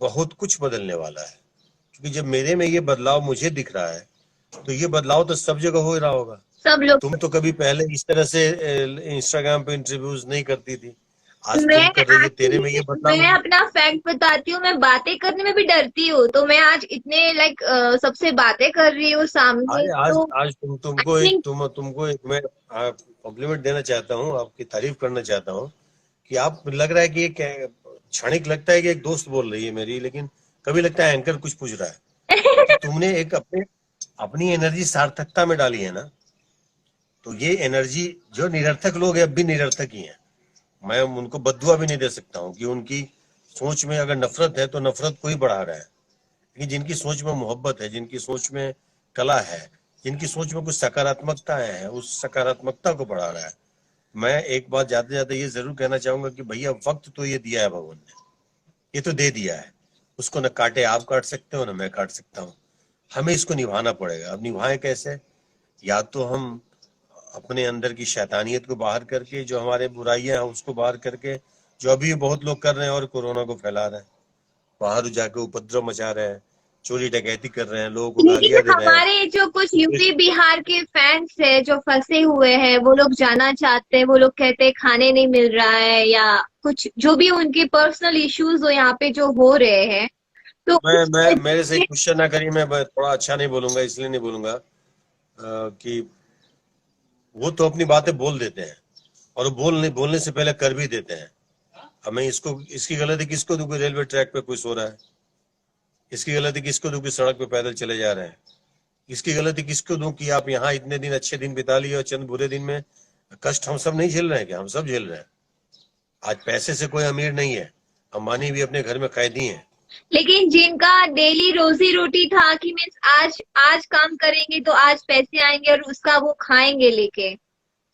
बहुत कुछ बदलने वाला है, क्योंकि जब मेरे में ये बदलाव मुझे दिख रहा है तो ये बदलाव तो सब जगह हो रहा होगा। सब लोग। तुम तो कभी पहले इस तरह से इंस्टाग्राम पे इंटरव्यूज नहीं करती थी, आज मैं तुम कर रही है, तेरे में ये एक्चुअली बदलाव मैं है। अपना फैक्ट बताती हूँ, मैं बातें करने में भी डरती हूँ, तो मैं आज इतने लाइक सबसे बातें कर रही हूँ सामने, अरे आज तो आज आई तुमको एक थिंक। तुमको एक मैं कॉम्प्लीमेंट देना चाहता हूँ, आपकी तारीफ करना चाहता हूँ कि आप, लग रहा है कि ये क्षणिक लगता है कि एक दोस्त बोल रही है मेरी, लेकिन कभी लगता है एंकर कुछ पूछ रहा है। तो तुमने एक अपनी एनर्जी सार्थकता में डाली है ना, तो ये एनर्जी, जो निरर्थक लोग हैं अब भी निरर्थक ही हैं, मैं उनको बद्दुआ भी नहीं दे सकता हूँ कि उनकी सोच में अगर नफरत है तो नफरत को ही बढ़ा रहा है। लेकिन जिनकी सोच में मोहब्बत है, जिनकी सोच में कला है, जिनकी सोच में कुछ सकारात्मकता है, उस सकारात्मकता को बढ़ा रहा है। मैं एक बात जाते जाते ये जरूर कहना चाहूंगा कि भैया वक्त तो ये दिया है भगवान ने, ये तो दे दिया है, उसको न काटे आप काट सकते हो न मैं काट सकता हूँ, हमें इसको निभाना पड़ेगा। अब निभाएं कैसे? या तो हम अपने अंदर की शैतानियत को बाहर करके, जो हमारे बुराइयां हैं उसको बाहर करके, जो अभी बहुत लोग कर रहे हैं और कोरोना को फैला रहे हैं, बाहर जाके उपद्रव मचा रहे हैं, चोरी डकैती कर रहे हैं, लोगों को लेकिन गालियां दे रहे हैं। हमारे जो कुछ तो यूपी बिहार के फैंस है जो फंसे हुए हैं, वो लोग जाना चाहते हैं, वो लोग कहते हैं खाने नहीं मिल रहा है या कुछ जो भी उनके पर्सनल इश्यूज हो यहाँ पे जो हो रहे हैं, तो मैं मेरे से क्वेश्चन ना करिए, मैं थोड़ा अच्छा नहीं बोलूंगा, इसलिए नहीं बोलूंगा कि वो तो अपनी बातें बोल देते हैं और बोलने से पहले कर भी देते हैं। अब मैं इसकी गलती किसको दूं? कोई रेलवे ट्रैक पे कोई सो रहा है, इसकी गलती किसको दूं कि सड़क पे पैदल चले जा रहे हैं, इसकी गलती किसको दूं कि आप यहाँ इतने दिन अच्छे दिन बिता लिए और चंद बुरे दिन में कष्ट हम सब नहीं झेल रहे हैं क्या? हम सब झेल रहे हैं। आज पैसे से कोई अमीर नहीं है, अंबानी भी अपने घर में कैदी हैं। लेकिन जिनका डेली रोजी रोटी था कि मीन्स आज आज काम करेंगे तो आज पैसे आएंगे और उसका वो खाएंगे लेके,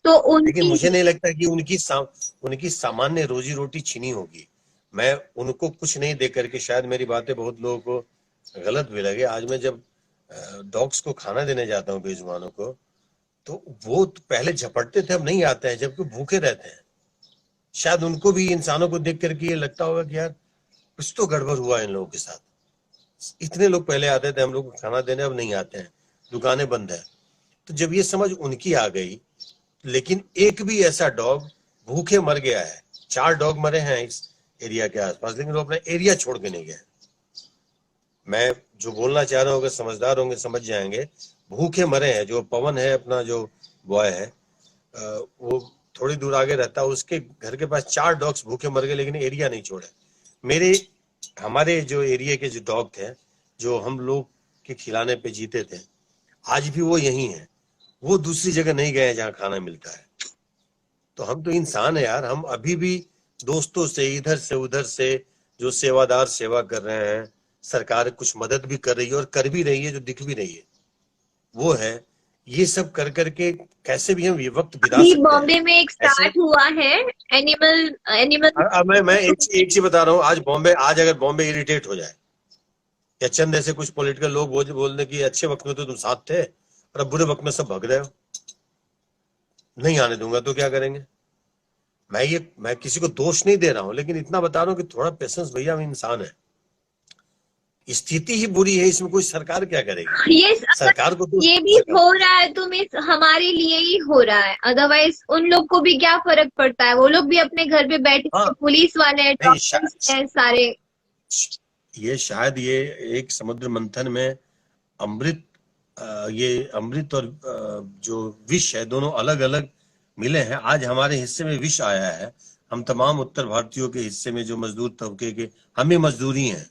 तो लेकिन उनकी। मुझे नहीं लगता कि उनकी सामान्य रोजी रोटी छीनी होगी। मैं उनको कुछ नहीं दे करके, शायद मेरी बातें बहुत लोगों को गलत भी लगे, आज मैं जब डॉग्स को खाना देने जाता हूँ बेजुबानों को, तो वो तो पहले झपटते थे, अब नहीं आते हैं, जबकि भूखे रहते हैं। शायद उनको भी इंसानों को देख करके ये लगता होगा कि यार कुछ तो गड़बड़ हुआ है इन लोगों के साथ। इतने लोग पहले आते थे हम लोग को खाना देने, अब नहीं आते हैं, दुकानें बंद है। तो जब ये समझ उनकी आ गई, लेकिन एक भी ऐसा डॉग भूखे मर गया है, 4 डॉग मरे हैं इस एरिया के आसपास, लेकिन वो अपना एरिया छोड़ के नहीं गए। मैं जो बोलना चाह रहा हूँ, अगर समझदार होंगे समझ जाएंगे। भूखे मरे हैं, जो पवन है अपना जो बॉय है, वो थोड़ी दूर आगे रहता है, उसके घर के पास 4 डॉग्स भूखे मर गए, लेकिन एरिया नहीं छोड़े। मेरे हमारे जो एरिया के जो डॉग थे, जो हम लोग के खिलाने पे जीते थे, आज भी वो यही है, वो दूसरी जगह नहीं गए जहाँ खाना मिलता है। तो हम तो इंसान है यार, हम अभी भी दोस्तों से इधर से उधर से, जो सेवादार सेवा कर रहे हैं, सरकार कुछ मदद भी कर रही है और कर भी रही है, जो दिख भी रही है वो है। ये सब कर करके कैसे भी हम ये वक्त बिता अभी सकते हैं बॉम्बे में एक ऐसे। स्टार्ट हुआ है एनिमल एनिमल। अब मैं एक चीज बता रहा हूँ, आज अगर बॉम्बे इरिटेट हो जाए, या चंद ऐसे कुछ पॉलिटिकल लोग बोलने की अच्छे वक्त में तो तुम साथ थे और अब बुरे वक्त में सब भग रहे हो, नहीं आने दूंगा, तो क्या करेंगे? मैं किसी को दोष नहीं दे रहा हूं, लेकिन इतना बता रहा हूं कि थोड़ा पेशेंस भैया, हम इंसान है, स्थिति ही बुरी है, इसमें कोई सरकार क्या करेगी? ये अगर सरकार को दोष ये नहीं भी दे सकता। हो रहा है तो मीन्स हमारे लिए ही हो रहा है, अदरवाइज उन लोग को भी क्या फर्क पड़ता है, वो लोग भी अपने घर पे बैठे हाँ, हैं, पुलिस वाले हैं, नहीं, डॉक्टर्स हैं सारे। शायद ये एक समुद्र मंथन में अमृत, ये अमृत और जो विष है, दोनों अलग अलग मिले हैं। आज हमारे हिस्से में विष आया है, हम तमाम उत्तर भारतीयों के हिस्से में जो मजदूर तबके के, हम भी मजदूरी हैं,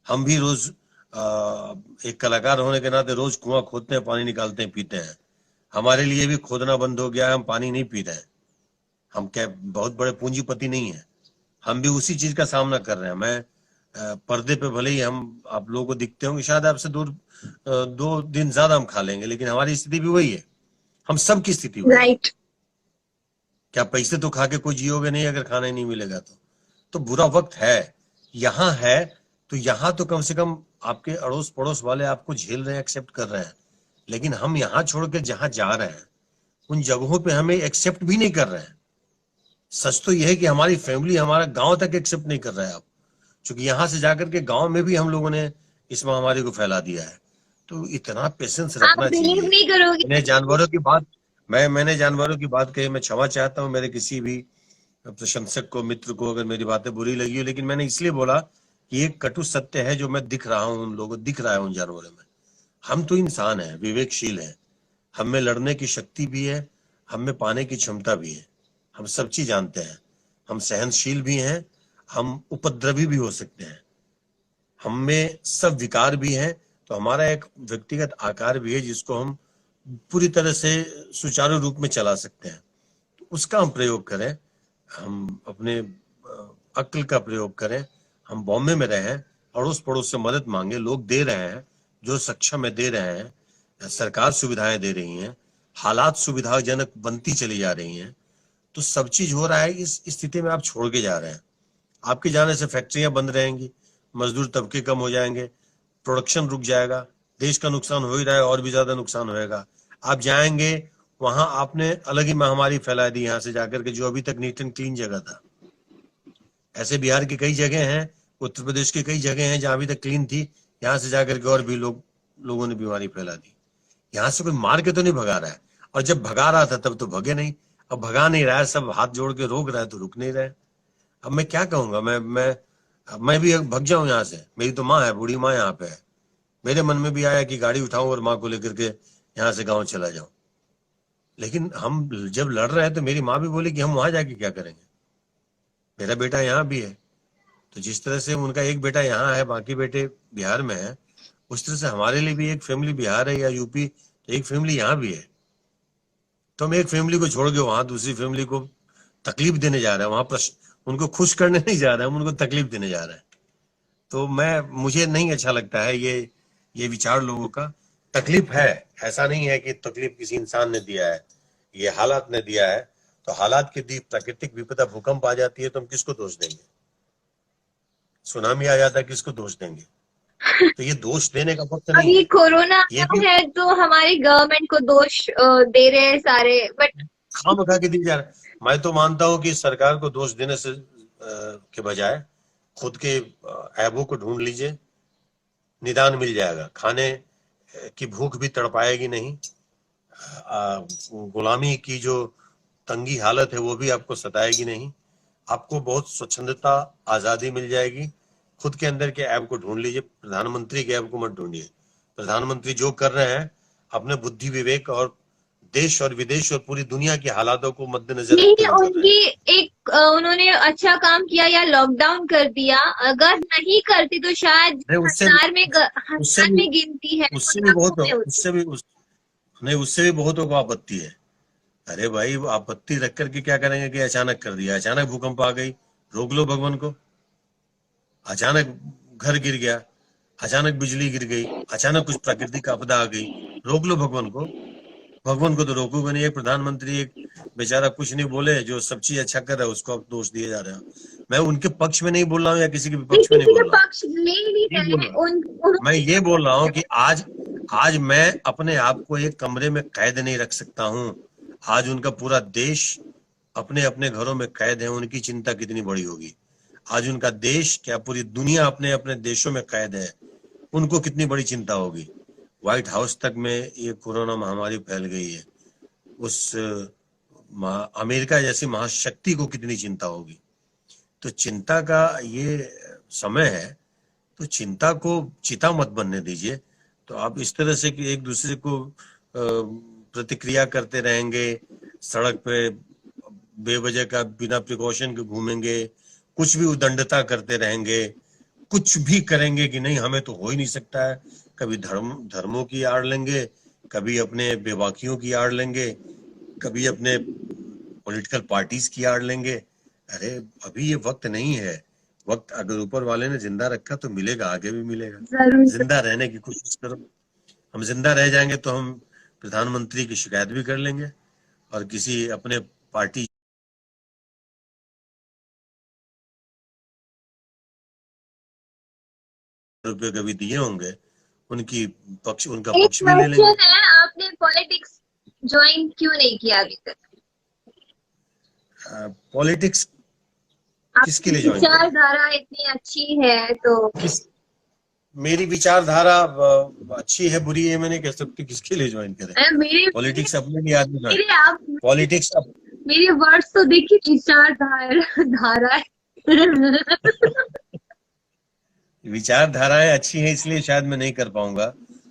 हम भी रोज एक कलाकार होने के नाते रोज कुआं खोदते हैं, पानी निकालते हैं, पीते हैं। हमारे लिए भी खोदना बंद हो गया है, हम पानी नहीं पी रहे हैं। हम क्या बहुत बड़े पूंजीपति नहीं है, हम भी उसी चीज का सामना कर रहे हैं। मैं पर्दे पे भले ही हम आप लोगों को दिखते होंगे, शायद आपसे दूर 2 दिन ज्यादा हम खा लेंगे, लेकिन हमारी स्थिति भी वही है, हम सब की स्थिति वही है। राइट। क्या पैसे तो खा के कोई जियोगे नहीं अगर खाना ही नहीं मिलेगा तो बुरा वक्त है। यहाँ है तो यहाँ तो कम से कम आपके अड़ोस पड़ोस वाले आपको झेल रहे हैं, एक्सेप्ट कर रहे हैं, लेकिन हम यहाँ छोड़ के जहां जा रहे हैं उन जगहों पे हमें एक्सेप्ट भी नहीं कर रहे हैं। सच तो यह है कि हमारी फैमिली, हमारा गांव तक एक्सेप्ट नहीं कर रहा है। आप क्योंकि यहाँ से जाकर के गांव में भी हम लोगों ने इस महामारी को फैला दिया है। तो इतना पेशेंस आप रखना बिलीव चाहिए। नहीं करोगे, मैंने जानवरों की बात कही, मैं क्षमा चाहता हूँ मेरे किसी भी प्रशंसक को, मित्र को, अगर मेरी बातें बुरी लगी हो, लेकिन मैंने इसलिए बोला कि एक कटु सत्य है जो मैं दिख रहा हूँ, उन लोगों दिख रहा है उन जानवरों में। हम तो इंसान हैं, विवेकशील हैं, हम में लड़ने की शक्ति भी है, हम में पाने की क्षमता भी है, हम सब चीज जानते हैं, हम सहनशील भी हैं, हम उपद्रवी भी हो सकते हैं, हम में सब विकार भी हैं। तो हमारा एक व्यक्तिगत आकार भी है जिसको हम पूरी तरह से सुचारू रूप में चला सकते हैं। तो उसका हम प्रयोग करें, हम अपने अक्ल का प्रयोग करें, हम बॉम्बे में रहें, अड़ोस पड़ोस से मदद मांगे, लोग दे रहे हैं, जो सक्षम है दे रहे हैं, सरकार सुविधाएं दे रही हैं, हालात सुविधाजनक बनती चली जा रही हैं। तो सब चीज हो रहा है, इस स्थिति में आप छोड़ के जा रहे हैं। आपके जाने से फैक्ट्रियां बंद रहेंगी, मजदूर तबके कम हो जाएंगे, प्रोडक्शन रुक जाएगा, देश का नुकसान हो ही रहा है और भी ज्यादा नुकसान होएगा। आप जाएंगे वहां, आपने अलग ही महामारी फैला दी यहाँ से जाकर के, जो अभी तक नीट एंड क्लीन जगह था। ऐसे बिहार की कई जगह हैं, उत्तर प्रदेश की कई जगह हैं जहां अभी तक क्लीन थी, यहाँ से जाकर के और भी लोगों ने बीमारी फैला दी। यहाँ से कोई मार के तो नहीं भगा रहा है, और जब भगा रहा था तब तो भगे नहीं, अब भगा नहीं रहा है, सब हाथ जोड़ के रोक रहा है तो रुक नहीं रहे। अब मैं क्या कहूंगा, मैं भी भग जाऊं यहाँ से। मेरी तो माँ है, बूढ़ी माँ यहाँ पे है। मेरे मन में भी आया कि गाड़ी उठाऊं और माँ को लेकर के यहाँ से गाँव चला जाऊं, लेकिन हम जब लड़ रहे हैं तो मेरी माँ भी बोली कि हम वहां जाके क्या करेंगे, मेरा बेटा यहाँ भी है। तो जिस तरह से उनका एक बेटा यहाँ है, बाकी बेटे बिहार में है, उस तरह से हमारे लिए भी एक फैमिली बिहार है या यूपी, तो एक फैमिली यहाँ भी है। तो हम एक फैमिली को छोड़ के वहां दूसरी फैमिली को तकलीफ देने जा रहे हैं, वहां उनको खुश करने नहीं जा रहे हैं, हम उनको तकलीफ देने जा रहे हैं। तो मुझे नहीं अच्छा लगता है ये विचार लोगों का। तकलीफ है, ऐसा नहीं है कि तकलीफ किसी इंसान ने दिया है, ये हालात ने दिया है। तो हालात की दी प्राकृतिक विपदा, भूकंप आ जाती है तो हम किसको दोष देंगे, सुनामी आ जाता है किसको दोष देंगे। तो ये दोष देने का वक्त अब नहीं ये है। कोरोना ये भी है तो हमारे गवर्नमेंट को दोष दे रहे हैं सारे, बट खामखा के दी जा रहा है। मैं तो मानता हूं कि सरकार को दोष देने से के बजाय खुद के ऐबों को ढूंढ लीजिए, निदान मिल जाएगा। खाने की भूख भी तड़पाएगी नहीं, गुलामी की जो तंगी हालत है वो भी आपको सताएगी नहीं, आपको बहुत स्वच्छंदता, आजादी मिल जाएगी। खुद के अंदर के ऐब को ढूंढ लीजिए, प्रधानमंत्री के ऐब को मत ढूंढिए। प्रधानमंत्री जो कर रहे हैं अपने बुद्धि विवेक और देश और विदेश और पूरी दुनिया के हालातों को मद्देनजर रखते नहीं, हुए कर रहे हैं। उनकी एक उन्होंने अच्छा काम किया या लॉकडाउन कर दिया, अगर नहीं करती तो शायद नहीं, हजार उससे में गिनती है, उससे वो भी लाखों बहुत में होती। नहीं, उससे भी बहुतों को आपत्ति है। अरे भाई, आपत्ति रख करके क्या करेंगे कि अचानक कर दिया, अचानक भूकंप आ गई, रोक लो भगवान को। अचानक घर गिर गया, अचानक बिजली गिर गई, अचानक कुछ प्राकृतिक आपदा आ गई, रोक लो भगवान को। भगवान को तो रोकोगे नहीं। एक प्रधानमंत्री एक बेचारा कुछ नहीं बोले, जो सब चीज अच्छा कर रहा है उसको आप दोष दिए जा रहे हो। मैं उनके पक्ष में नहीं बोल रहा हूँ या किसी के विपक्ष में नहीं किसी बोल के रहा हूँ, पक्ष ले नहीं नहीं बोल रहे रहा हूँ। मैं ये बोल रहा हूँ कि आज मैं अपने आप को एक कमरे में कैद नहीं रख सकता हूँ। आज उनका पूरा देश अपने अपने घरों में कैद है, उनकी चिंता कितनी बड़ी होगी। आज उनका देश क्या पूरी दुनिया अपने अपने देशों में कैद है, उनको कितनी बड़ी चिंता होगी। व्हाइट हाउस तक में ये कोरोना महामारी फैल गई है, उस अमेरिका जैसी महाशक्ति को कितनी चिंता होगी। तो चिंता का ये समय है, तो चिंता को चिता मत बनने दीजिए। तो आप इस तरह से कि एक दूसरे को प्रतिक्रिया करते रहेंगे, सड़क पे बेवजह का बिना प्रिकॉशन के घूमेंगे, कुछ भी उदंडता करते रहेंगे, कुछ भी करेंगे कि नहीं हमें तो हो ही नहीं सकता है। कभी धर्मों की आड़ लेंगे, कभी अपने बेबाकियों की आड़ लेंगे, कभी अपने पॉलिटिकल पार्टीज की आड़ लेंगे। अरे अभी ये वक्त नहीं है। वक्त अगर ऊपर वाले ने जिंदा रखा तो मिलेगा, आगे भी मिलेगा। जरूर। जिंदा रहने की कोशिश करो। हम जिंदा रह जाएंगे तो हम प्रधानमंत्री की शिकायत भी कर लेंगे, और किसी अपने पार्टी रुपये कभी दिए होंगे उनका एक पक्ष भी ले लेंगे। क्वेश्चन है, आपने पॉलिटिक्स ज्वाइन क्यों नहीं किया अभी तक? पॉलिटिक्स किसके आपकी लिए ज्वाइन करें? विचारधारा इतनी अच्छी है तो किस मेरी विचारधारा अच्छी है बुरी है मैं नहीं कह सकती, किसके लिए ज्वाइन करें? मेरे पॉलिटिक्स अपने लिए आदमी ज्वाइन, मेरे आप पॉलिटिक्स मेरे वर्ड्स तो देखिए, विचारधारा धारा विचारधाराएं अच्छी हैं इसलिए शायद मैं नहीं कर पाऊंगा,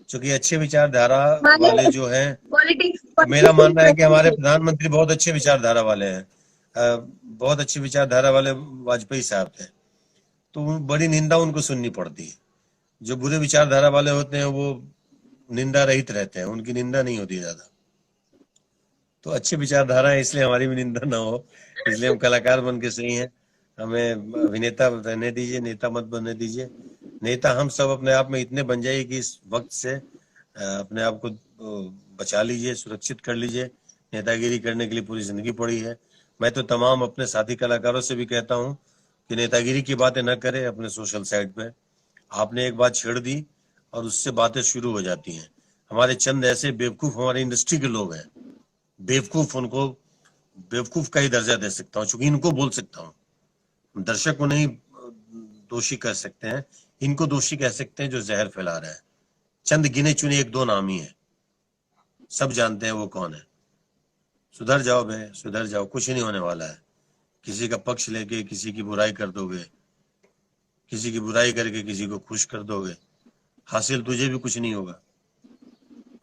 क्योंकि अच्छे विचारधारा वाले माने जो हैं, पॉलिटिक्स मेरा मानना है कि हमारे पॉलिटिक्स प्रधानमंत्री बहुत अच्छे विचारधारा वाले हैं। बहुत अच्छी विचारधारा वाले वाजपेयी साहब थे, तो बड़ी निंदा उनको सुननी पड़ती है। जो बुरे विचारधारा वाले होते हैं वो निंदा रहित रहते हैं, उनकी निंदा नहीं होती ज्यादा। तो अच्छी विचारधारा है इसलिए हमारी भी निंदा ना हो, इसलिए हम कलाकार बन के सही हैं। हमें अभिनेता रहने दीजिए, नेता मत बनने दीजिए। नेता हम सब अपने आप में इतने बन जाइए कि इस वक्त से अपने आप को बचा लीजिए, सुरक्षित कर लीजिए। नेतागिरी करने के लिए पूरी जिंदगी पड़ी है। मैं तो तमाम अपने साथी कलाकारों से भी कहता हूँ कि नेतागिरी की बातें न करें अपने सोशल साइट पे। आपने एक बात छेड़ दी और उससे बातें शुरू हो जाती हैं। हमारे चंद ऐसे बेवकूफ हमारे इंडस्ट्री के लोग हैं, बेवकूफ, उनको बेवकूफ का ही दर्जा दे सकता हूँ, क्योंकि इनको बोल सकता हूँ। दर्शक को नहीं दोषी कर सकते हैं, इनको दोषी कह सकते हैं जो जहर फैला रहा है। चंद गिने चुने एक दो नाम ही है, सब जानते हैं वो कौन है। सुधर जाओ बे, सुधर जाओ, कुछ नहीं होने वाला है। किसी का पक्ष लेके किसी की बुराई कर दोगे, किसी की बुराई करके किसी को खुश कर दोगे, हासिल तुझे भी कुछ नहीं होगा।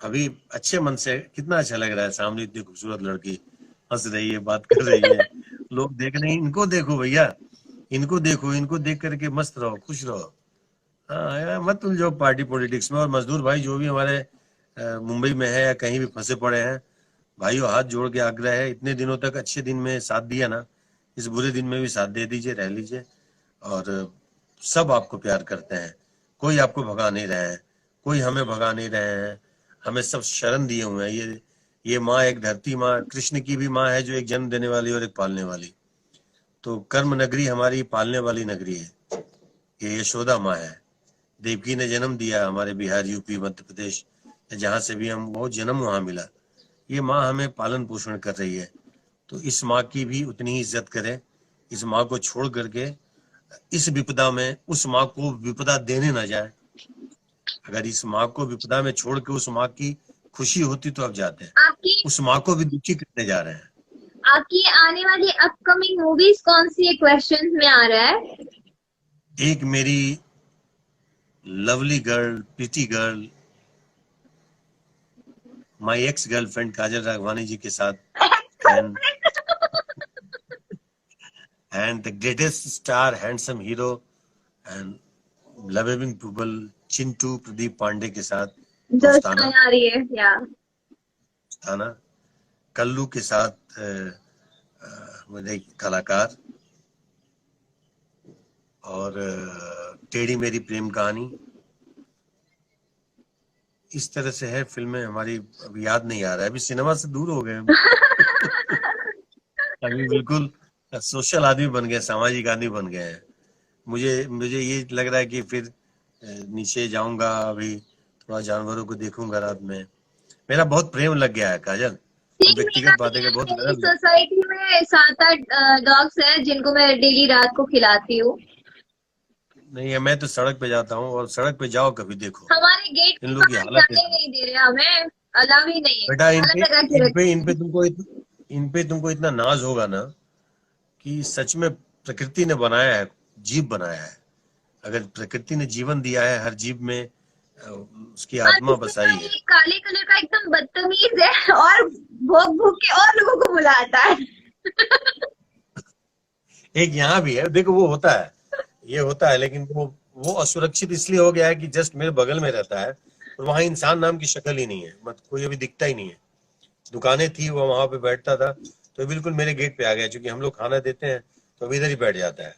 अभी अच्छे मन से कितना अच्छा लग रहा है, सामने इतनी खूबसूरत लड़की हंस रही है, बात कर रही है, लोग देख रहे हैं। इनको देखो भैया, इनको देखो, इनको देख करके मस्त रहो, खुश रहो। हाँ, मत उलझो पार्टी पॉलिटिक्स में। और मजदूर भाई जो भी हमारे मुंबई में है या कहीं भी फंसे पड़े हैं, भाइयों हाथ जोड़ के आग्रह है, इतने दिनों तक अच्छे दिन में साथ दिया ना, इस बुरे दिन में भी साथ दे दीजिए, रह लीजिए। और सब आपको प्यार करते हैं, कोई आपको भगा नहीं रहे हैं, कोई हमें भगा नहीं रहे हैं। हमें सब शरण दिए हुए हैं। ये माँ, एक धरती माँ, कृष्ण की भी माँ है जो एक जन्म देने वाली और एक पालने वाली। तो कर्म नगरी हमारी पालने वाली नगरी है, ये यशोदा माँ है। देवकी ने जन्म दिया हमारे बिहार, यूपी, मध्य प्रदेश, जहाँ से भी हम, वो जन्म वहां मिला। ये माँ हमें पालन पोषण कर रही है, तो इस माँ की भी उतनी ही इज्जत करें। इस माँ को छोड़ करके इस विपदा में उस माँ को विपदा देने ना जाए। अगर इस माँ को विपदा में छोड़ के उस माँ की खुशी होती तो अब जाते हैं, आपकी उस माँ को भी दुखी करने जा रहे हैं। आपकी आने वाली अपकमिंग मूवीज कौन सी है, क्वेश्चन में आ रहा है? एक मेरी lovely girl, pretty girl, my ex girlfriend Kajal Raghavani ji के साथ, and the greatest star, handsome hero and loving people, Chintu Pradeep Pandey के साथ दोस्ताना आ रही है या दोस्ताना, कल्लू के साथ मेरे कलाकार, और टेढ़ी मेरी प्रेम कहानी। इस तरह से है फिल्में हमारी, अभी याद नहीं आ रहा है, अभी सिनेमा से दूर हो गए हम। अभी बिल्कुल सोशल आदमी बन गए, सामाजिक आदमी बन गए हैं। मुझे मुझे ये लग रहा है कि फिर नीचे जाऊंगा, अभी थोड़ा जानवरों को देखूंगा रात में। मेरा बहुत प्रेम लग गया है काजल, हम व्यक्तिगत बातें कर बहुत मेरी लगा। सोसाइटी में 7-8 डॉग्स हैं जिनको मैं डेली रात को खिलाती हूँ। नहीं है, मैं तो सड़क पे जाता हूँ, और सड़क पे जाओ कभी देखो हमारे गेट इन लोग की पर हालत जाने नहीं दे रहे, हमें अलाव ही नहीं है। बेटा। ताला लगा के रखते इन पे तुमको इतना नाज होगा ना कि सच में प्रकृति ने बनाया है, जीव बनाया है। अगर प्रकृति ने जीवन दिया है, हर जीव में उसकी आत्मा बसाई है। काले कलर का एकदम बदतमीज है और भोग भोग के और लोगों को बुलाता है। एक यहाँ भी है, देखो वो होता है, ये होता है, लेकिन वो असुरक्षित इसलिए हो गया है कि जस्ट मेरे बगल में रहता है, और वहां इंसान नाम की शक्ल ही नहीं है, मत कोई अभी दिखता ही नहीं है। दुकानें थी, वो वहां पे बैठता था, तो बिल्कुल मेरे गेट पे आ गया, क्योंकि हम लोग खाना देते हैं तो अब इधर ही बैठ जाता है।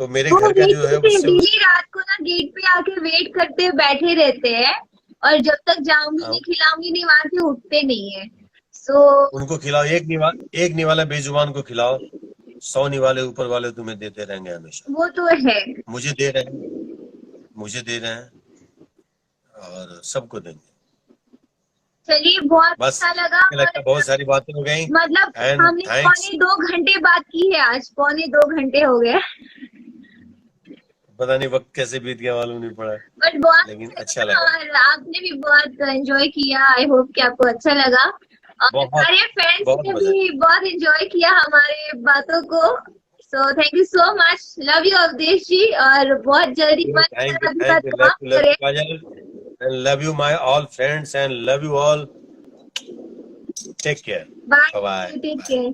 तो मेरे वो घर का जो है उससे डेली रात को ना गेट पे आके वेट करते बैठे रहते हैं, और जब तक जाऊंगी नहीं खिलाऊंगी नहीं वहां से उठते नहीं है। सो उनको खिलाओ, एक निवाला बेजुबान को खिलाओ, 100 निवाले ऊपर वाले तुम्हें देते रहेंगे हमेशा। वो तो है। मुझे दे रहे हैं, मुझे दे रहे हैं, और सबको देंगे। चलिए बहुत बस अच्छा लगा। मुझे लगता है बहुत सारी बातें हो गई। मतलब एंड हमने थैंक्स। 2.25 घंटे बात की है आज, 2.25 घंटे हो गए। पता नहीं वक्त कैसे बीत गया, मालूम नहीं पड़ा, बट बहुत लेकिन अच्छा अच्छा लगा लगा। और आपने भी बहुत एंजॉय किया। आई होप कि आपको अच्छा लगा और बहुत सारे फ्रेंड्स बहुत ने मजा। भी बहुत एंजॉय किया हमारे बातों को। So thank you so much. Love you Awadhesh ji, और बहुत जल्दी मन थैंक यू, कर अभी थैंक बात यू, हुआ लव करें। You Kajal, and love you my all friends, and love you all. Take care. Bye, bye take bye. Care.